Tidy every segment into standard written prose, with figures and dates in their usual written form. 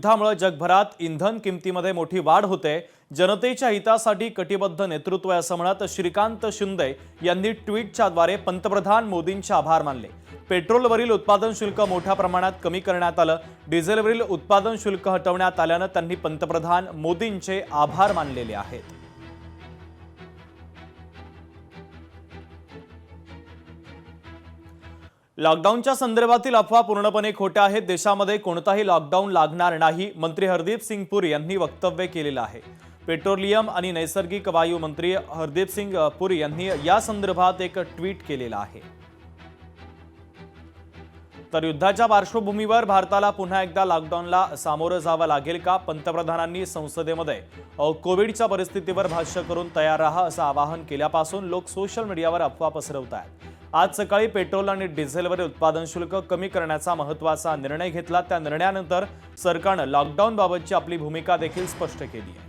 युद्धामुळे जगभरात इंधन किमतीमध्ये मोठी वाढ होते। जनतेच्या हितासाठी कटिबद्ध नेतृत्व आहे असं म्हणत श्रीकांत शिंदे यांनी ट्विटच्याद्वारे पंतप्रधान मोदींचे आभार मानले। पेट्रोलवरील उत्पादन शुल्क मोठ्या प्रमाणात कमी करण्यात आलं। डिझेलवरील उत्पादन शुल्क हटवण्यात आल्याने त्यांनी पंतप्रधान मोदींचे आभार मानलेले आहेत। लॉकडाऊनच्या संदर्भातील अफवा पूर्णपणे खोट्या आहेत। देशामध्ये कोणताही लॉकडाऊन लागणार नाही, मंत्री हरदीप सिंग पुरी यांनी वक्तव्य केलेलं आहे। पेट्रोलियम आणि नैसर्गिक वायू मंत्री हरदीप सिंग पुरी यांनी या संदर्भात एक ट्विट केलेलं आहे। तर युद्धाच्या पार्श्वभूमीवर भारताला पुन्हा एकदा लॉकडाऊनला सामोरं जावं लागेल का? पंतप्रधानांनी संसदेमध्ये कोविडच्या परिस्थितीवर भाष्य करून तयार राहा असं आवाहन केल्यापासून लोक सोशल मीडियावर अफवा पसरवत आहेत। आज सकाळी पेट्रोल आणि डिझेलवरील उत्पादन शुल्क कमी करण्याचा महत्त्वाचा निर्णय घेतला। त्या निर्णयानंतर सरकारने लॉकडाऊन बाबतची आपली भूमिका देखील स्पष्ट केली आहे।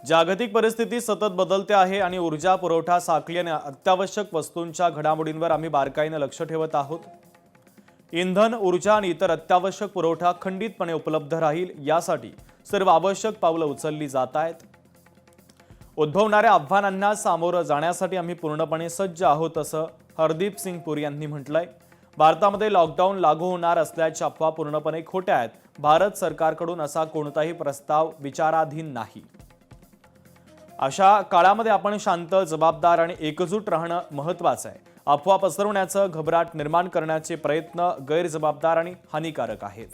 जागतिक परिस्थिती सतत बदलते आहे आणि ऊर्जा पुरवठा साखळी आणि अत्यावश्यक वस्तूंच्या घडामोडींवर आम्ही बारकाईने लक्ष ठेवत आहोत। इंधन, ऊर्जा आणि इतर अत्यावश्यक पुरवठा खंडितपणे उपलब्ध राहील यासाठी सर्व आवश्यक पावलं उचलली जात आहेत। उद्भवणाऱ्या आव्हानांना सामोरं जाण्यासाठी आम्ही पूर्णपणे सज्ज आहोत असं हरदीप सिंग पुरी यांनी म्हटलंय। भारतामध्ये लॉकडाऊन लागू होणार असल्याच्या अफवा पूर्णपणे खोट्या आहेत। भारत सरकारकडून असा कोणताही प्रस्ताव विचाराधीन नाही। अशा काळामध्ये आपण शांत, जबाबदार आणि एकजूट राहणं महत्त्वाचं आहे। अफवा पसरवण्याचं, घबराट निर्माण करण्याचे प्रयत्न गैरजबाबदार आणि हानिकारक आहेत।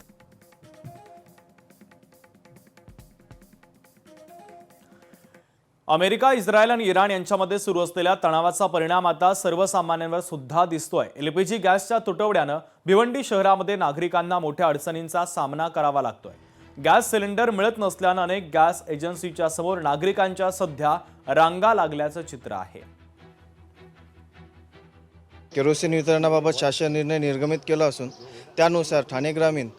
अमेरिका, इस्रायल आणि इराण यांच्यामध्ये सुरू असलेल्या तणावाचा परिणाम आता सर्वसामान्यांवर सुद्धा दिसतोय। एलपीजी गॅसच्या तुटवड्यानं भिवंडी शहरामध्ये नागरिकांना मोठ्या अडचणींचा सामना करावा लागतोय। गॅस सिलेंडर मिळत नसल्यानं अनेक गॅस एजन्सीच्या समोर नागरिकांच्या सध्या रांगा लागल्याचं चित्र आहे। केरोसिन वितरणाबाबत शासन निर्णय निर्गमित केला असून त्यानुसार ठाणे ग्रामीण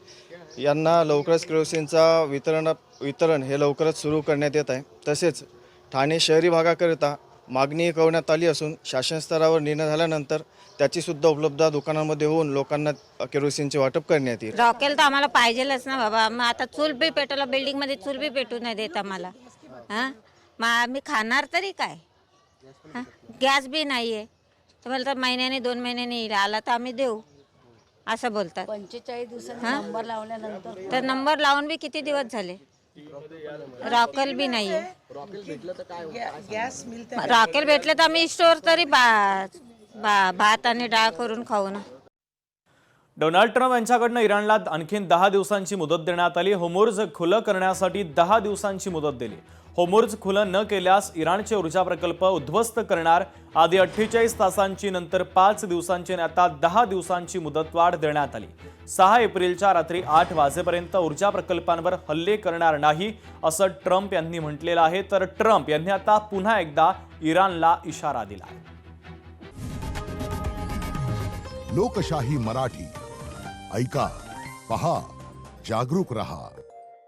यांना लवकरच केरोसिनचा वितरण हे लवकरच सुरू करण्यात येत आहे। तसेच ठाणे शहरी भागाकरिता मागणी कळवण्यात आली असून शासन स्तरावर निर्णय झाल्यानंतर त्याची सुद्धा उपलब्धता दुकानांमध्ये होऊन लोकांना केरोसिनचे वाटप करण्यात येईल। रॉकेल तर आम्हाला पाहिजेलच ना बाबा। मग आता चूल बी पेटवला, बिल्डिंगमध्ये चूल बी पेटू नाही देत आम्हाला। हां, मग आम्ही खाणार तरी काय? हां, गॅस बी नाही आहे तर मला तर महिन्याने 2 महिन्याने येईल, आला तर आम्ही देऊ असं बोलतात। 45 दिवसांनी नंबर लावल्यानंतर तर नंबर लावून बी किती दिवस झाले, रॉकेल बी नाही आहे। रॉकेल भेटलं तर आम्ही स्टोर तरी भात आणि डाळ करून खाऊ ना। डोनाल्ड ट्रम्प यांच्याकडनं इराणला आणखी 10 दिवसांची मुदत देण्यात आली। होर्मुझ खुलं करण्यासाठी 10 दिवसांची मुदत दिली। होर्मुझ खुलं न केल्यास इराणचे ऊर्जा प्रकल्प उद्ध्वस्त करणार। आधी 48 तासांची, नंतर 5 दिवसांची आणि आता 10 दिवसांची मुदतवाढ देण्यात आली। 6 एप्रिलच्या रात्री 8 वाजेपर्यंत ऊर्जा प्रकल्पांवर हल्ले करणार नाही असं ट्रम्प यांनी म्हटलेलं आहे। तर ट्रम्प यांनी आता पुन्हा एकदा इराणला इशारा दिला आहे। लोकशाही मराठी ऐका, पहा, जागरूक रहा।